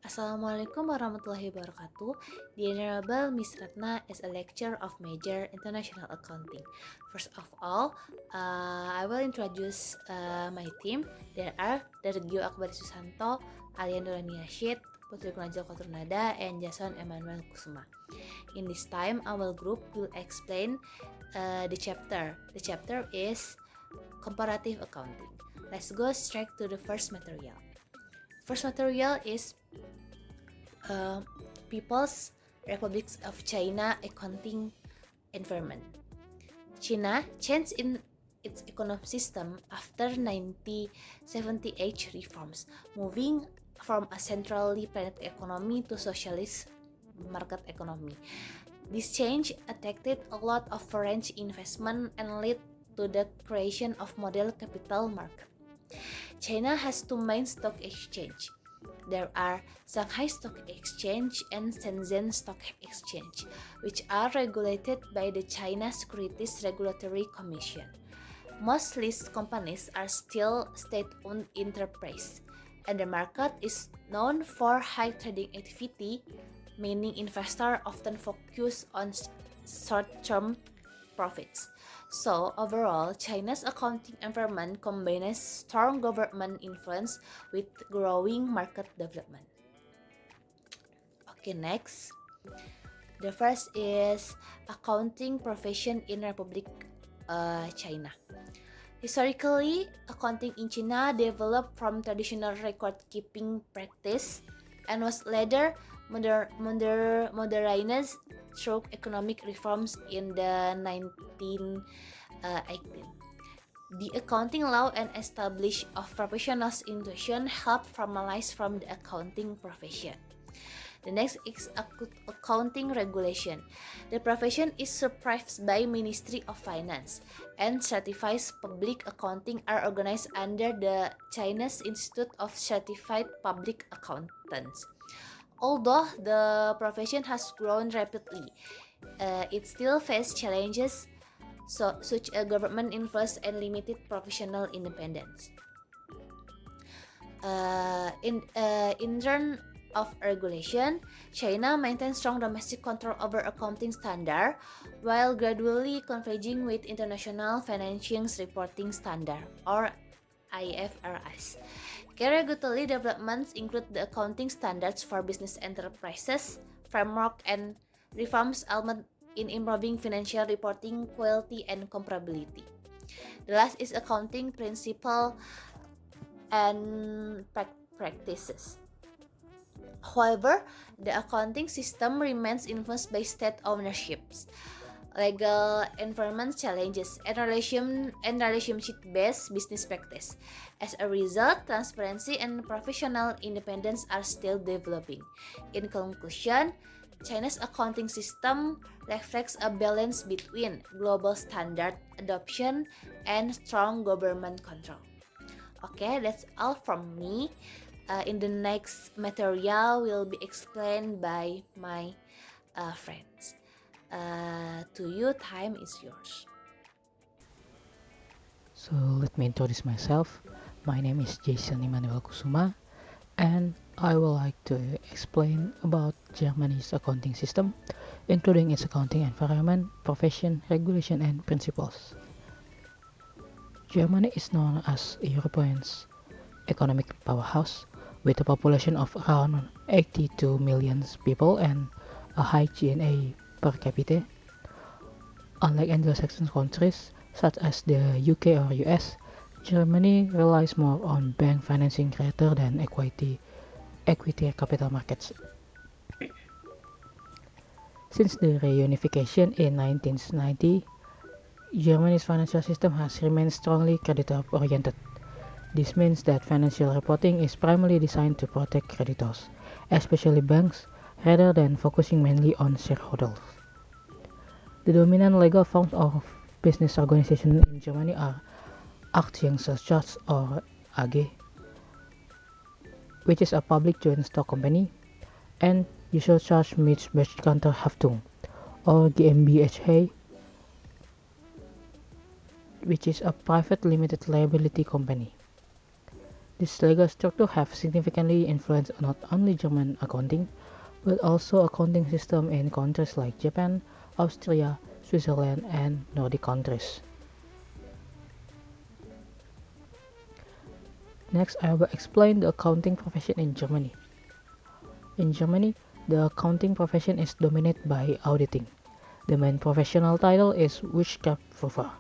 Assalamualaikum warahmatullahi wabarakatuh. The Honorable Miss Ratna is a lecturer of major international accounting. First of all, I will introduce my team. There are Dargio Akbar Susanto, Alian Nurani Rashid, Putri Kunajal Koturnada, and Jason Emmanuel Kusuma. In this time, our group will explain the chapter. The chapter is comparative accounting. Let's go straight to the first material. First material is uh, People's Republic of China accounting environment. China changed in its economic system after 1978 reforms, moving from a centrally planned economy to socialist market economy. This change attracted a lot of foreign investment and led to the creation of model capital market. China has two main stock exchange. There are Shanghai Stock Exchange and Shenzhen Stock Exchange, which are regulated by the China Securities Regulatory Commission. Most listed companies are still state-owned enterprises, and the market is known for high trading activity, meaning investors often focus on short-term profits. So, overall, China's accounting environment combines strong government influence with growing market development. Okay, next. The first is accounting profession in Republic China. Historically, accounting in China developed from traditional record-keeping practice and was later modernized through economic reforms in the 1918. The accounting law and establishment of professional institutions helped formalize from the accounting profession. The next is accounting regulation. The profession is supervised by Ministry of Finance, and certified public accounting are organized under the Chinese Institute of Certified Public Accountants. Although the profession has grown rapidly, it still faces challenges such as government influence and limited professional independence. In terms of regulation, China maintains strong domestic control over accounting standard while gradually converging with International Financial Reporting Standard or IFRS. Key regulatory developments include the accounting standards for business enterprises, framework, and reforms aimed in improving financial reporting quality and comparability. The last is accounting principle and practices. However, the accounting system remains influenced by state ownerships, legal environment challenges, and relationship-based business practice. As a result, transparency and professional independence are still developing. In conclusion, China's accounting system reflects a balance between global standard adoption and strong government control. Okay, that's all from me. In the next material will be explained by my friends. To you, time is yours. So let me introduce myself. My name is Jason Emmanuel Kusuma, and I would like to explain about Germany's accounting system, including its accounting environment, profession, regulation, and principles. Germany is known as Europe's economic powerhouse, with a population of around 82 million people and a high GNA per capita. Unlike Anglo-Saxon countries such as the UK or US, Germany relies more on bank financing rather than equity capital markets. Since the reunification in 1990, Germany's financial system has remained strongly creditor-oriented. This means that financial reporting is primarily designed to protect creditors, especially banks, rather than focusing mainly on shareholders. The dominant legal forms of business organization in Germany are Aktiengesellschaft or AG, which is a public joint stock company, and Gesellschaft mit begrenzter Haftung or GmbH, which is a private limited liability company. This legal structure have significantly influenced not only German accounting, but also accounting system in countries like Japan, Austria, Switzerland, and Nordic countries. Next, I will explain the accounting profession in Germany. In Germany, the accounting profession is dominated by auditing. The main professional title is Wirtschaftsprüfer,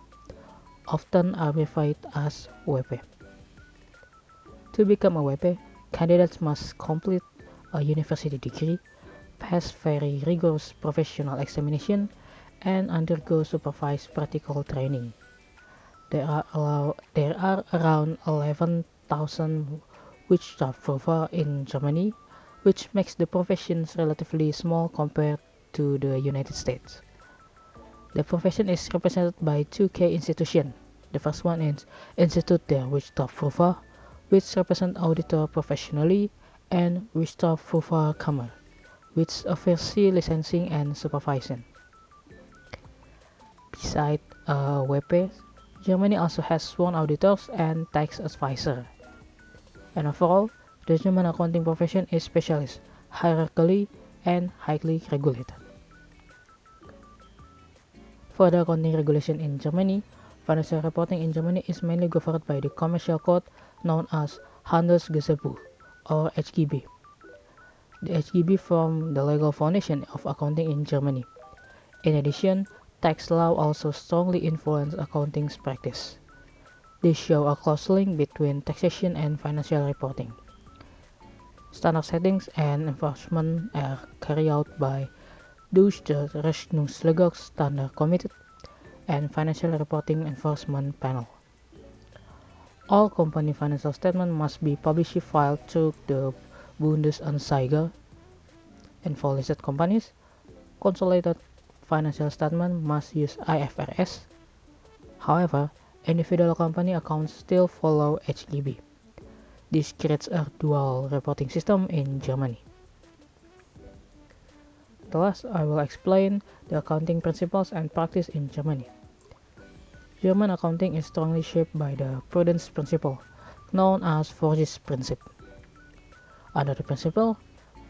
often abbreviated as WP. To become a WP, candidates must complete a university degree, pass very rigorous professional examination, and undergo supervised practical training. There are around 11,000 Wirtschaftsprüfer in Germany, which makes the profession relatively small compared to the United States. The profession is represented by two key institutions. The first one is Institut der Wirtschaftsprüfer, which represent auditor professionally, and Wirtschaftsprüferkammer, which oversee licensing and supervision. Besides WP, Germany also has sworn auditors and tax advisor. And overall, the German accounting profession is specialist, hierarchically, and highly regulated. For the accounting regulation in Germany, financial reporting in Germany is mainly governed by the commercial code known as Handelsgesetzbuch or HGB. The HGB forms the legal foundation of accounting in Germany. In addition, tax law also strongly influence accounting practice. They show a close link between taxation and financial reporting. Standard settings and enforcement are carried out by Deutsche Rechnungslegungsstandard Committee and Financial Reporting Enforcement Panel. All company financial statements must be publicly filed through the Bundesanzeiger, and for listed companies, consolidated financial statements must use IFRS. However, individual company accounts still follow HGB. This creates a dual reporting system in Germany. Last, I will explain the accounting principles and practice in Germany. German accounting is strongly shaped by the prudence principle, known as Forsyth principle. Under the principle,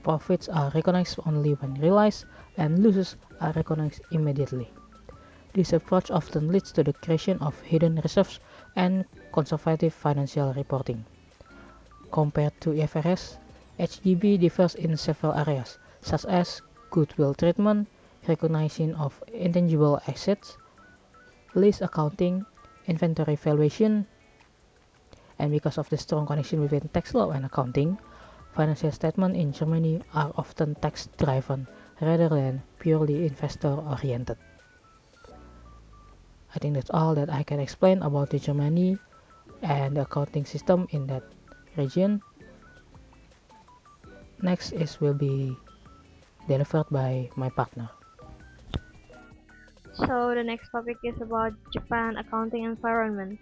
profits are recognized only when realized and losses are recognized immediately. This approach often leads to the creation of hidden reserves and conservative financial reporting. Compared to IFRS, HGB differs in several areas, such as goodwill treatment, recognition of intangible assets, lease accounting, inventory valuation, and because of the strong connection between tax law and accounting, financial statements in Germany are often tax-driven rather than purely investor-oriented. I think that's all that I can explain about the Germany and the accounting system in that region. Next will be delivered by my partner. So the next topic is about Japan accounting environment.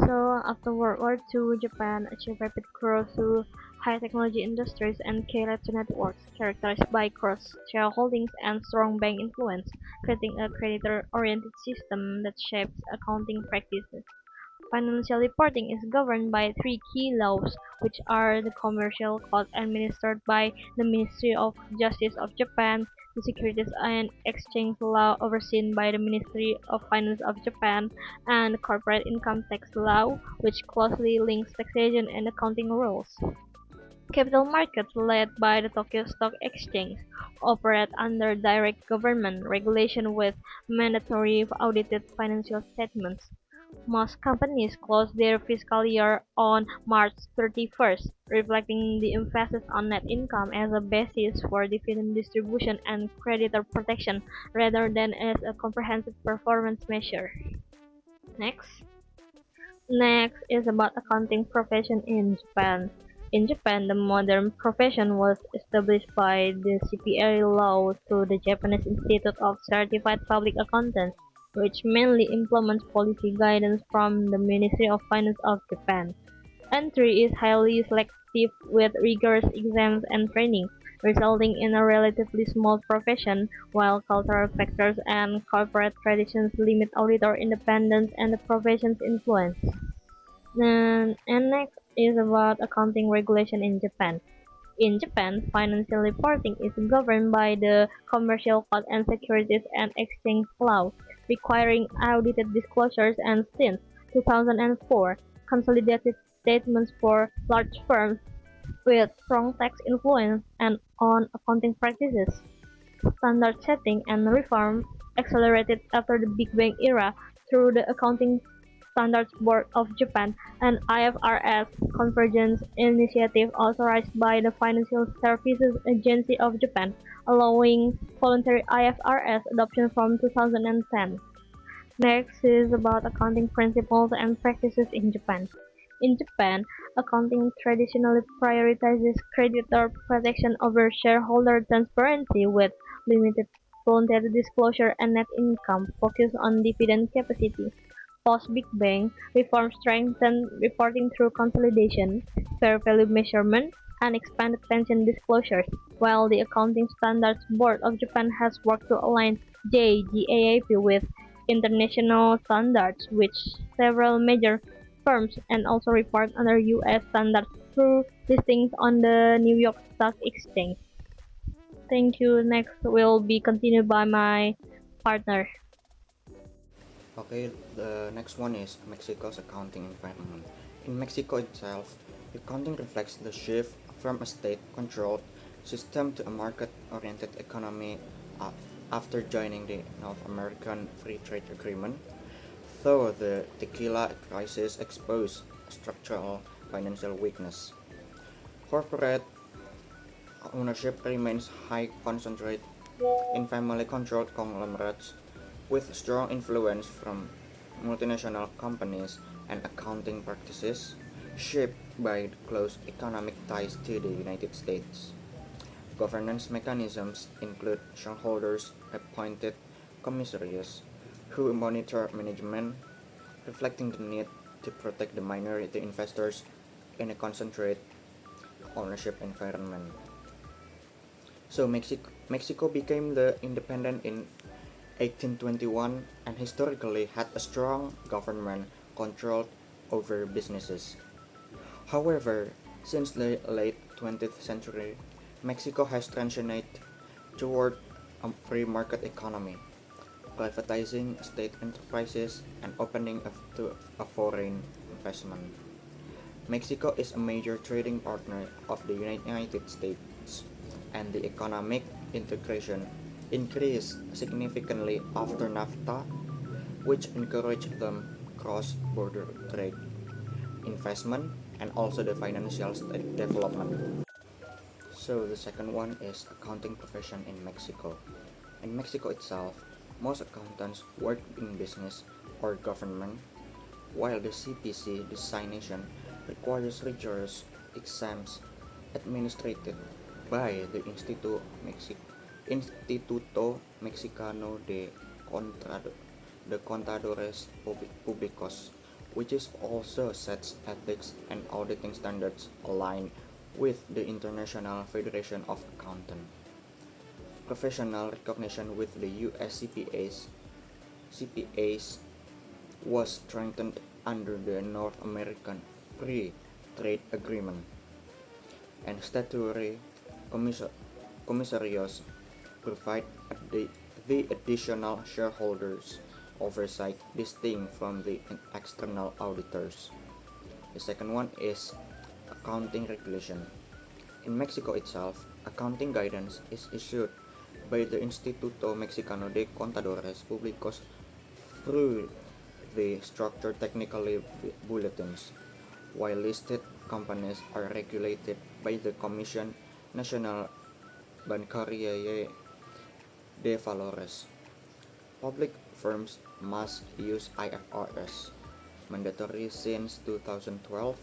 So after World War II, Japan achieved rapid growth through high technology industries and key networks characterized by cross-shareholdings and strong bank influence, creating a creditor-oriented system that shapes accounting practices. Financial reporting is governed by three key laws, which are the Commercial Code administered by the Ministry of Justice of Japan, the Securities and Exchange Law overseen by the Ministry of Finance of Japan, and the Corporate Income Tax Law, which closely links taxation and accounting rules. Capital markets, led by the Tokyo Stock Exchange, operate under direct government regulation with mandatory audited financial statements. Most companies close their fiscal year on March 31st, reflecting the emphasis on net income as a basis for dividend distribution and creditor protection rather than as a comprehensive performance measure. Next. Next is about accounting profession in Japan. In Japan, the modern profession was established by the CPA law through the Japanese Institute of Certified Public Accountants, which mainly implements policy guidance from the Ministry of Finance of Japan. Entry is highly selective with rigorous exams and training, resulting in a relatively small profession, while cultural factors and corporate traditions limit auditor independence and the profession's influence. And next is about accounting regulation in Japan. In Japan, financial reporting is governed by the Commercial Code and Securities and Exchange Law, requiring audited disclosures and since 2004, consolidated statements for large firms with strong tax influence and on accounting practices. Standard setting and reform accelerated after the Big Bang era through the Accounting Standards Board of Japan, an IFRS convergence initiative authorized by the Financial Services Agency of Japan, allowing voluntary IFRS adoption from 2010. Next is about accounting principles and practices in Japan. In Japan, accounting traditionally prioritizes creditor protection over shareholder transparency with limited voluntary disclosure and net income focused on dividend capacity. Post-Big Bang, reform strengthened reporting through consolidation, fair value measurement, and expanded pension disclosures, while the Accounting Standards Board of Japan has worked to align JGAAP with international standards, which several major firms and also report under U.S. standards through listings on the New York Stock Exchange. Thank you. Next will be continued by my partner. Okay, the next one is Mexico's accounting environment. In Mexico itself, accounting reflects the shift from a state-controlled system to a market-oriented economy after joining the North American Free Trade Agreement. Though the tequila crisis exposed structural financial weakness, corporate ownership remains high concentrated in family-controlled conglomerates with strong influence from multinational companies and accounting practices shaped by close economic ties to the United States. Governance mechanisms include shareholders appointed commissaries who monitor management, reflecting the need to protect the minority investors in a concentrated ownership environment. So Mexico became the independent in 1821 and historically had a strong government control over businesses. However, since the late 20th century, Mexico has transitioned toward a free market economy, privatizing state enterprises and opening up to a foreign investment. Mexico is a major trading partner of the United States, and the economic integration increased significantly after NAFTA, which encouraged them cross-border trade, investment, and also the financial state development. So the second one is accounting profession in Mexico. In Mexico itself, most accountants work in business or government, while the CPC designation requires rigorous exams administered by the Instituto Mexicano de Contadores Públicos, which is also sets ethics and auditing standards aligned with the International Federation of Accountants. Professional recognition with the US CPAs was strengthened under the North American Free Trade Agreement, and statutory commissarios provide the additional shareholders oversight distinct from the external auditors. The second one is accounting regulation. In Mexico itself, accounting guidance is issued by the Instituto Mexicano de Contadores Públicos through the structured technical bulletins, while listed companies are regulated by the Comisión Nacional Bancaria de Valores. Public firms must use IFRS, mandatory since 2012.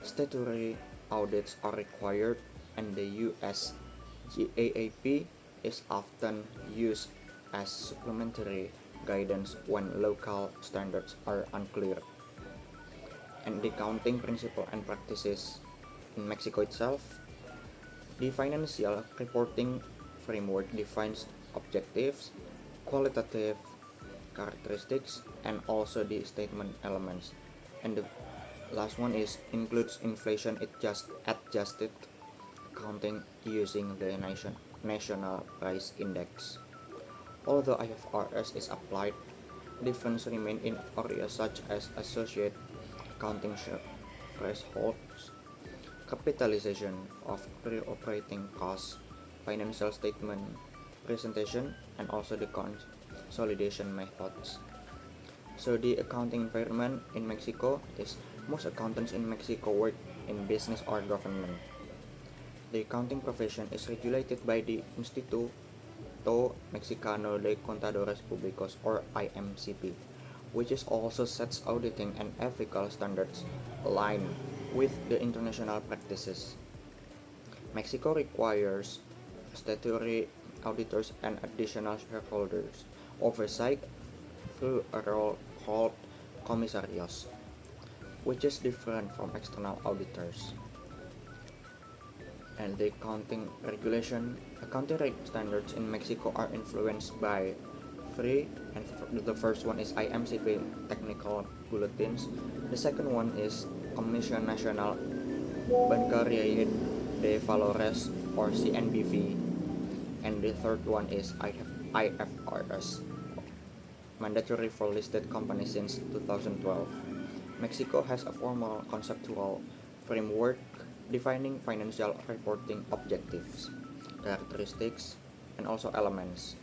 Statutory audits are required, and the US GAAP is often used as supplementary guidance when local standards are unclear. And the accounting principle and practices in Mexico itself, the financial reporting framework defines objectives, qualitative characteristics, and also the statement elements. And the Last one is includes inflation adjusted accounting using the national price index. Although IFRS is applied, differences remain in areas such as associate accounting thresholds, capitalization of real operating costs, financial statement presentation, and also the consolidation methods. So the accounting environment in Mexico is most accountants in Mexico work in business or government. The accounting profession is regulated by the Instituto Mexicano de Contadores Públicos or IMCP, which is also sets auditing and ethical standards aligned with the international practices. Mexico requires statutory auditors and additional shareholders oversight through a role called comisarios, which is different from external auditors. And the accounting standards in Mexico are influenced by three, and the first one is IMCP technical bulletins. The second one is Comisión Nacional Bancaria de Valores or CNBV, and the third one is IFRS, mandatory for listed companies since 2012. Mexico has a formal conceptual framework defining financial reporting objectives, characteristics, and also elements.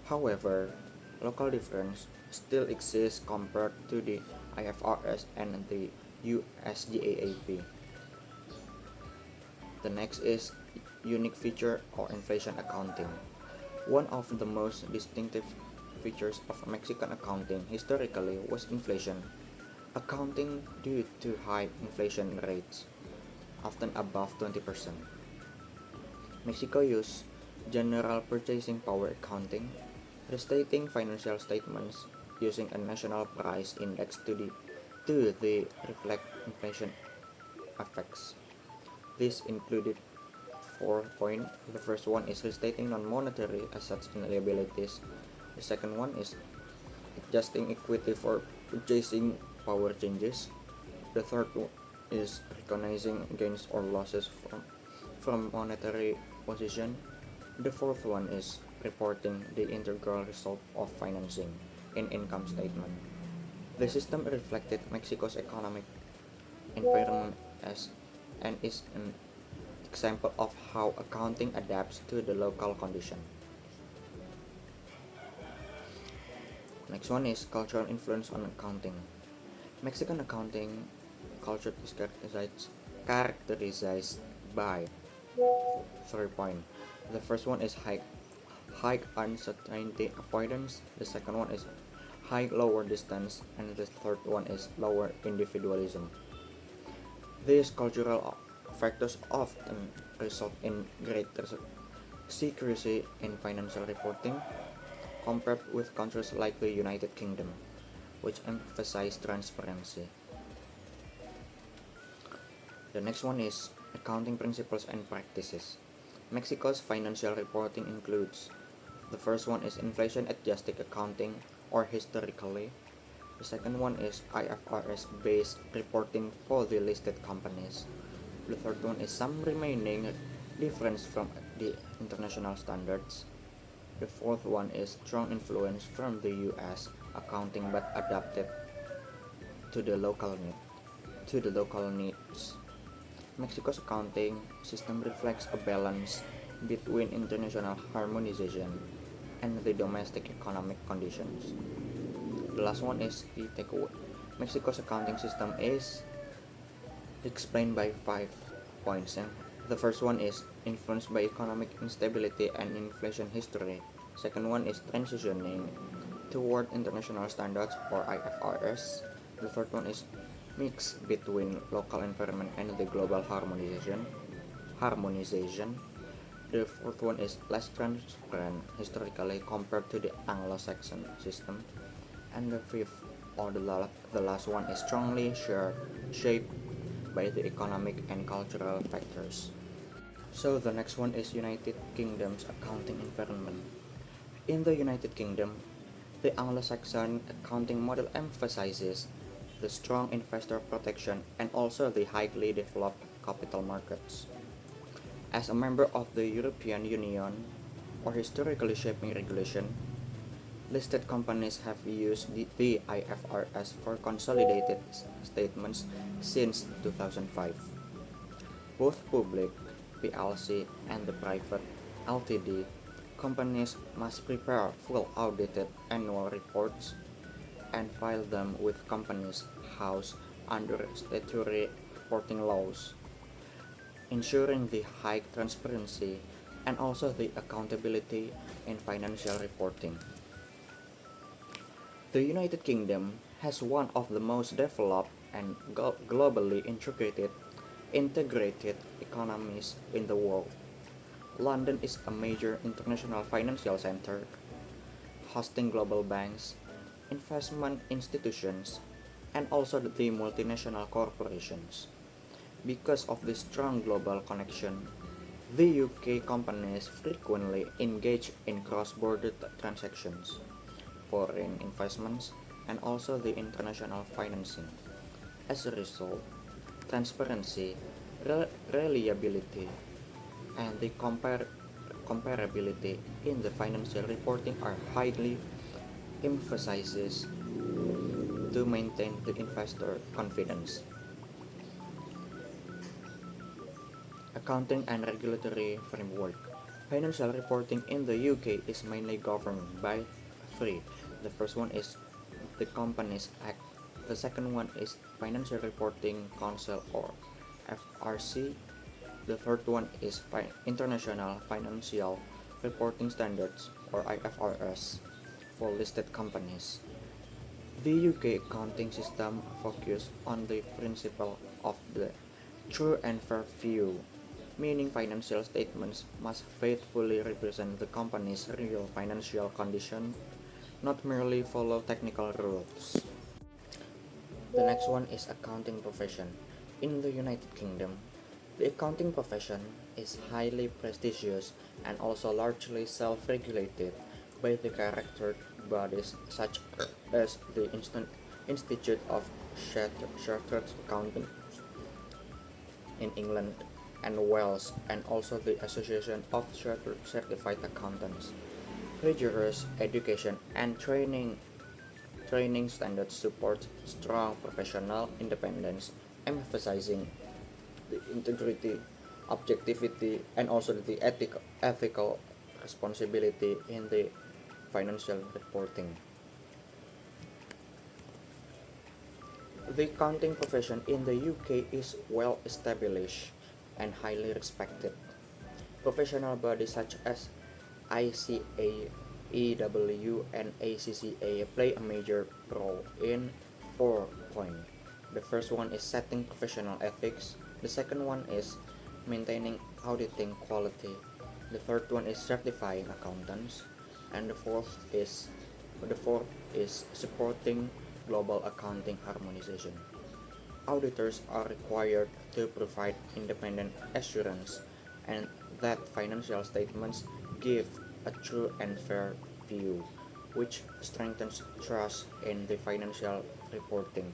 However, local difference still exists compared to the IFRS and the USGAAP. The next is unique feature or inflation accounting. One of the most distinctive features of Mexican accounting historically was inflation accounting due to high inflation rates, often above 20%. Mexico used general purchasing power accounting, restating financial statements using a national price index to the reflect inflation effects. This included 4 points. The first one is restating non-monetary assets and liabilities. The second one is adjusting equity for purchasing power changes. The third one is recognizing gains or losses from monetary position. The fourth one is reporting the integral result of financing in income statement. The system reflected Mexico's economic environment and is an example of how accounting adapts to the local condition. Next one is cultural influence on accounting. Mexican accounting culture is characterized by 3 points. The first one is high uncertainty avoidance. The second one is high lower distance, and the third one is lower individualism. These cultural factors often result in greater secrecy in financial reporting compared with countries like the United Kingdom, which emphasize transparency. The next one is accounting principles and practices. Mexico's financial reporting includes the first one is inflation adjusted accounting or historically. The second one is IFRS based reporting for the listed companies. The third one is some remaining difference from the international standards. The fourth one is strong influence from the US accounting but adapted to the local needs. Mexico's accounting system reflects a balance between international harmonization and the domestic economic conditions. The last one is the takeaway. Mexico's accounting system is explained by 5 points. And the first one is influenced by economic instability and inflation history. Second one is transitioning toward international standards or IFRS. The third one is mix between local environment and the global harmonization. The fourth one is less transparent historically compared to the Anglo-Saxon system. And the fifth or the last one is strongly shaped by the economic and cultural factors. So the next one is United Kingdom's accounting environment. In the United Kingdom, the Anglo-Saxon accounting model emphasizes the strong investor protection, and also the highly developed capital markets. As a member of the European Union, or historically shaping regulation, listed companies have used the IFRS for consolidated statements since 2005. Both public (PLC) and the private (LTD) companies must prepare full audited annual reports and file them with Companies House under statutory reporting laws, ensuring the high transparency and also the accountability in financial reporting. The United Kingdom has one of the most developed and globally integrated economies in the world. London is a major international financial center, hosting global banks, investment institutions, and also the multinational corporations. Because of this strong global connection, the UK companies frequently engage in cross-border transactions, foreign investments, and also the international financing. As a result, transparency, reliability, and the comparability in the financial reporting are highly emphasized to maintain the investor confidence. Accounting and regulatory framework. Financial reporting in the UK is mainly governed by three. The first one is the Companies Act. The second one is Financial Reporting Council or FRC. The third one is International Financial Reporting Standards or IFRS for listed companies. The UK accounting system focuses on the principle of the true and fair view, meaning financial statements must faithfully represent the company's real financial condition, not merely follow technical rules. The next one is accounting profession. In the United Kingdom, the accounting profession is highly prestigious and also largely self-regulated by the chartered bodies such as the Institute of Chartered Accountants in England and Wales, and also the Association of Chartered Certified Accountants. Rigorous education and training standards support strong professional independence, emphasizing the integrity, objectivity, and also the ethical responsibility in the financial reporting. The accounting profession in the UK is well established and highly respected. Professional bodies such as ICA, EW, and ACCA play a major role in 4 points. The first one is setting professional ethics, the second one is maintaining auditing quality, the third one is certifying accountants, and the fourth is supporting global accounting harmonization. Auditors are required to provide independent assurance and that financial statements give a true and fair view, which strengthens trust in the financial reporting.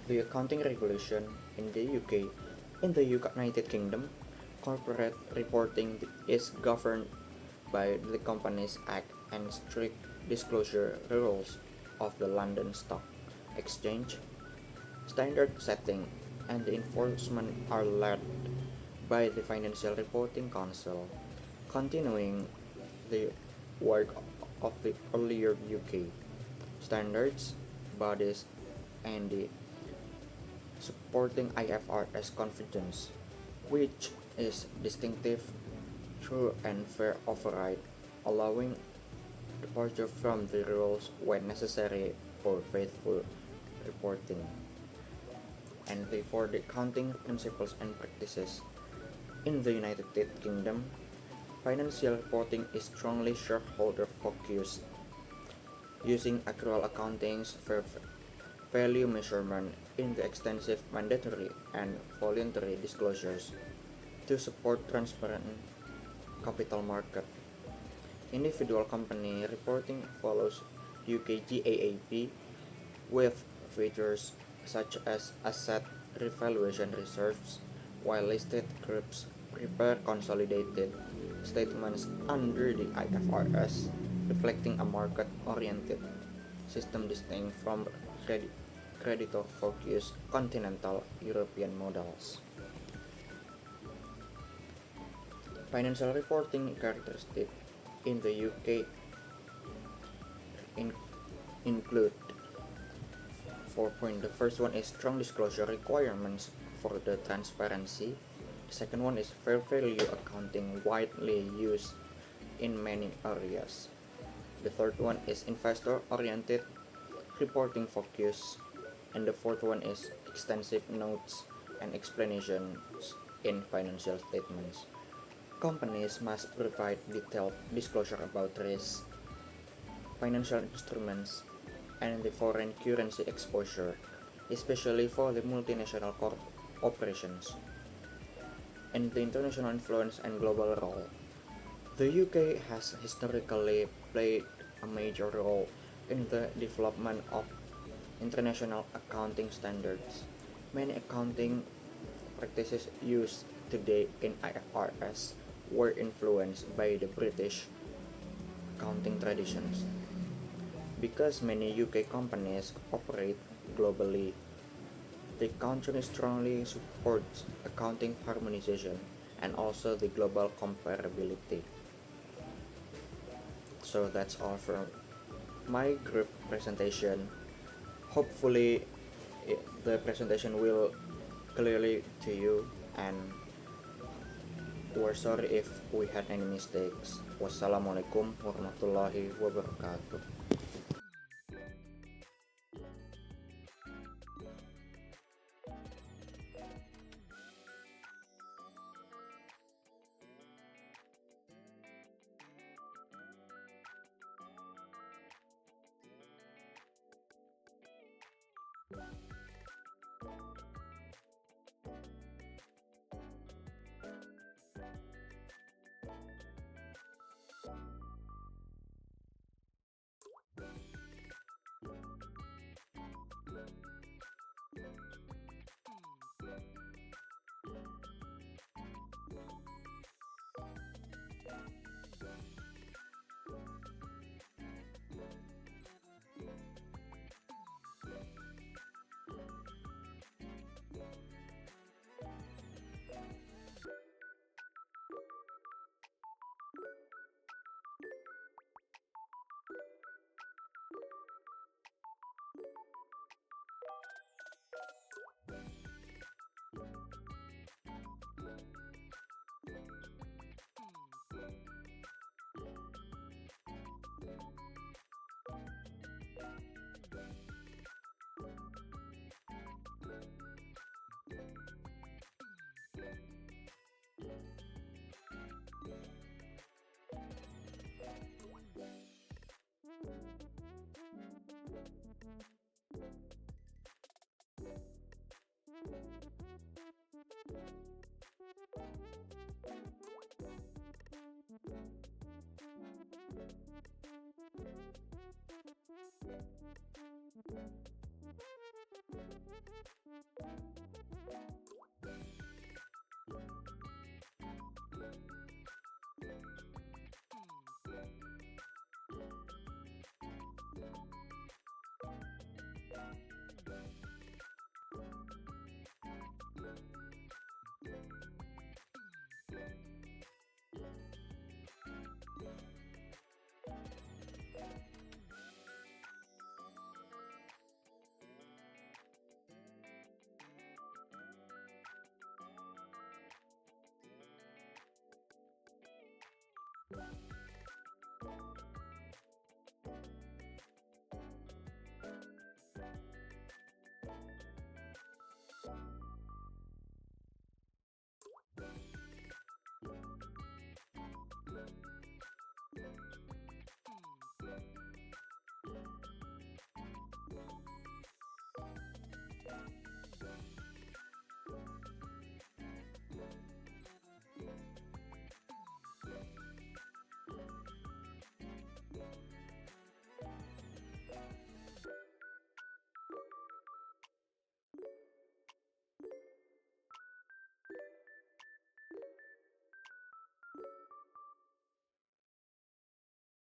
The accounting regulation in the UK. In the United Kingdom, corporate reporting is governed by the Companies Act and strict disclosure rules of the London Stock Exchange. Standard setting and the enforcement are led by the Financial Reporting Council, continuing the work of the earlier UK standards bodies and the supporting IFRS confidence, which is distinctive, true and fair oversight, allowing departure from the rules when necessary for faithful reporting. And for the accounting principles and practices in the United Kingdom, financial reporting is strongly shareholder focused, using accrual accounting's fair value measurement in the extensive mandatory and voluntary disclosures to support transparent capital market. Individual company reporting follows UK GAAP with features such as asset revaluation reserves, while listed groups prepare consolidated statements under the IFRS, reflecting a market-oriented system distinct from creditor-focused continental European models. Financial reporting characteristics in the UK include 4 points. The first one is strong disclosure requirements for the transparency. The second one is fair value accounting, widely used in many areas. The third one is investor oriented reporting focus. And the fourth one is extensive notes and explanations in financial statements. Companies must provide detailed disclosure about risk, financial instruments, and the foreign currency exposure, especially for the multinational operations, and the international influence and global role. The UK has historically played a major role in the development of international accounting standards. Many accounting practices used today in IFRS were influenced by the British accounting traditions. Because many UK companies operate globally, the country strongly supports accounting harmonization and also the global comparability. So that's all for my group presentation. Hopefully the presentation will clearly to you, and we're sorry if we had any mistakes. Wassalamualaikum warahmatullahi wabarakatuh.